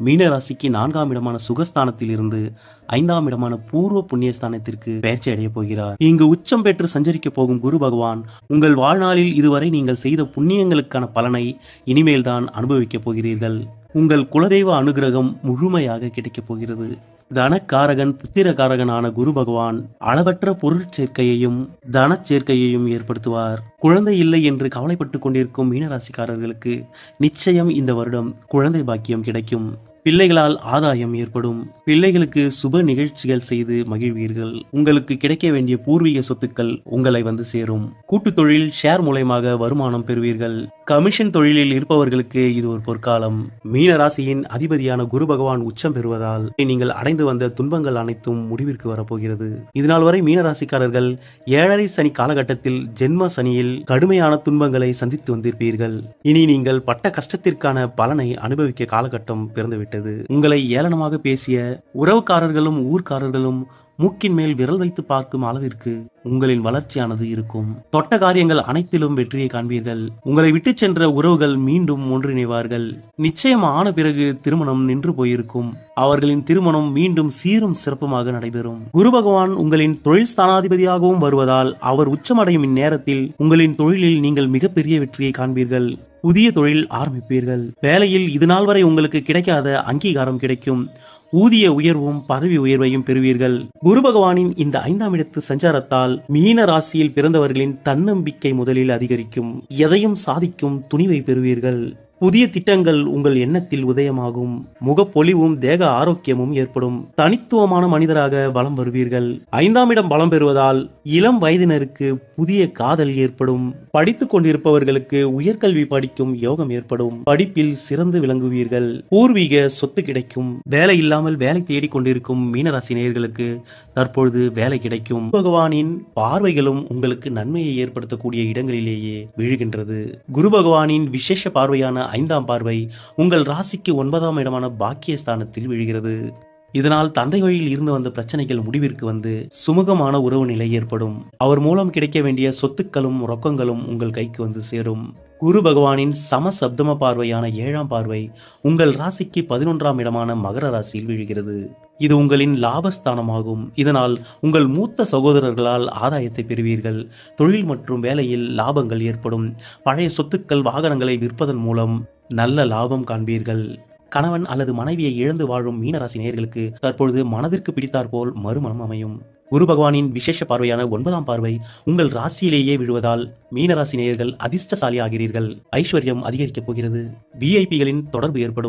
மீன ராசிக்கு 4ஆம் இடமான சுகஸ்தானத்தில் இருந்து 5ஆம் இடமான பூர்வ புண்ணியஸ்தானத்திற்கு பெயர்ச்சி அடைய போகிறார். இங்கு உச்சம் பெற்று சஞ்சரிக்க போகும் குரு பகவான் உங்கள் வாழ்நாளில் இதுவரை நீங்கள் செய்த புண்ணியங்களுக்கான பலனை இனிமேல் தான் அனுபவிக்கப் போகிறீர்கள். உங்கள் குலதெய்வ அனுகிரகம் முழுமையாக கிடைக்கப் போகிறது. தனக்காரகன் புத்திரகாரகனான குரு பகவான் அளவற்ற பொருள் சேர்க்கையையும் தனச்சேர்க்கையையும் ஏற்படுத்துவார். குழந்தை இல்லை என்று கவலைப்பட்டு கொண்டிருக்கும் மீனராசிக்காரர்களுக்கு நிச்சயம் இந்த வருடம் குழந்தை பாக்கியம் கிடைக்கும். பிள்ளைகளால் ஆதாயம் ஏற்படும். பிள்ளைகளுக்கு சுப நிகழ்ச்சிகள் செய்து மகிழ்வீர்கள். உங்களுக்கு கிடைக்க வேண்டிய பூர்வீக சொத்துக்கள் உங்களை வந்து சேரும். கூட்டு தொழில் ஷேர் மூலமாக வருமானம் பெறுவீர்கள். கமிஷன் தொழிலில் இருப்பவர்களுக்கு இது ஒரு பொற்காலம். மீன ராசியின் அதிபதியான குரு பகவான் உச்சம் பெறுவதால் நீங்கள் அடைந்து வந்த துன்பங்கள் அனைத்தும் முடிவிற்கு வரப்போகிறது. இதனால் வரை மீனராசிக்காரர்கள் 7.5 சனி காலகட்டத்தில் ஜென்ம சனியில் கடுமையான துன்பங்களை சந்தித்து வந்திருப்பீர்கள். இனி நீங்கள் பட்ட கஷ்டத்திற்கான பலனை அனுபவிக்க காலகட்டம் பிறந்துவிட்டது. உங்களை ஏளனமாக பேசிய உறவுக்காரர்களும் ஊர்க்காரர்களும் மூக்கின் மேல் விரல் வைத்து பார்க்கும் அளவிற்கு உங்களின் வளர்ச்சியானது இருக்கும். தொட்ட காரியங்கள் அனைத்திலும் வெற்றியை காண்பீர்கள். உங்களை விட்டு சென்ற உறவுகள் மீண்டும் ஒன்றிணைவார்கள். நிச்சயம் ஆன பிறகு திருமணம் நின்று போயிருக்கும். அவர்களின் திருமணம் மீண்டும் சீரும் சிறப்புமாக நடைபெறும். குரு பகவான் உங்களின் தொழில் ஸ்தானாதிபதியாகவும் வருவதால் அவர் உச்சமடையும் இந்நேரத்தில் உங்களின் தொழிலில் நீங்கள் மிகப்பெரிய வெற்றியை காண்பீர்கள். புதிய தொழில் ஆரம்பிப்பீர்கள். வேலையில் இது நாள் வரை உங்களுக்கு கிடைக்காத அங்கீகாரம் கிடைக்கும். ஊதிய உயர்வும் பதவி உயர்வையும் பெறுவீர்கள். குரு பகவானின் இந்த 5ஆம் இடத்து சஞ்சாரத்தால் மீன ராசியில் பிறந்தவர்களின் தன்னம்பிக்கை முதலில் அதிகரிக்கும். எதையும் சாதிக்கும் துணிவை பெறுவீர்கள். புதிய திட்டங்கள் உங்கள் எண்ணத்தில் உதயமாகும். முகப்பொலிவும் தேக ஆரோக்கியமும் ஏற்படும். தனித்துவமான மனிதராக பலம் வருவீர்கள். 5ஆம் இடம் பலம் பெறுவதால் இளம் வயதினருக்கு புதிய காதல் ஏற்படும். படித்துக் கொண்டிருப்பவர்களுக்கு உயர்கல்வி படிக்கும் யோகம் ஏற்படும். படிப்பில் சிறந்து விளங்குவீர்கள். பூர்வீக சொத்து கிடைக்கும். வேலை இல்லாமல் வேலை தேடிக் கொண்டிருக்கும் மீனராசி நேயர்களுக்கு தற்பொழுது வேலை கிடைக்கும். பகவானின் பார்வைகளும் உங்களுக்கு நன்மையை ஏற்படுத்தக்கூடிய இடங்களிலேயே விழுகின்றது. குரு பகவானின் விசேஷ பார்வையான 5ஆம் பார்வை உங்கள் ராசிக்கு 9ஆம் இடமான பாக்கியஸ்தானத்தில் விழுகிறது. இதனால் தந்தை வழியில் இருந்து வந்த பிரச்சனைகள் முடிவிற்கு வந்து சுமூகமான உறவு நிலை ஏற்படும். அவர் மூலம் கிடைக்க வேண்டிய சொத்துக்களும் ரொக்கங்களும் உங்கள் கைக்கு வந்து சேரும். குரு பகவானின் சமசப்தம பார்வையான 7ஆம் பார்வை உங்கள் ராசிக்கு 11ஆம் இடமான மகர ராசியில் விழுகிறது. இது உங்களின் லாபஸ்தானமாகும். இதனால் உங்கள் மூத்த சகோதரர்களால் ஆதாயத்தை பெறுவீர்கள். தொழில் மற்றும் வேலையில் லாபங்கள் ஏற்படும். பழைய சொத்துக்கள் வாகனங்களை விற்பதன் மூலம் நல்ல லாபம் காண்பீர்கள். கணவன் அல்லது மனைவியை இழந்து வாழும் மீனராசி நேயர்களுக்கு தற்பொழுது மனதிற்கு பிடித்தாற்போல் மறுமணம் அமையும். குரு பகவானின் விசேஷ பார்வையான 9ஆம் பார்வை உங்கள் ராசியிலேயே விழுவதால் மீனராசி நேயர்கள் அதிர்ஷ்டசாலி ஆகிறீர்கள். ஐஸ்வர்யம் அதிகரிக்கப் போகிறது. விஐபிகளின் தொடர்பு ஏற்படும்.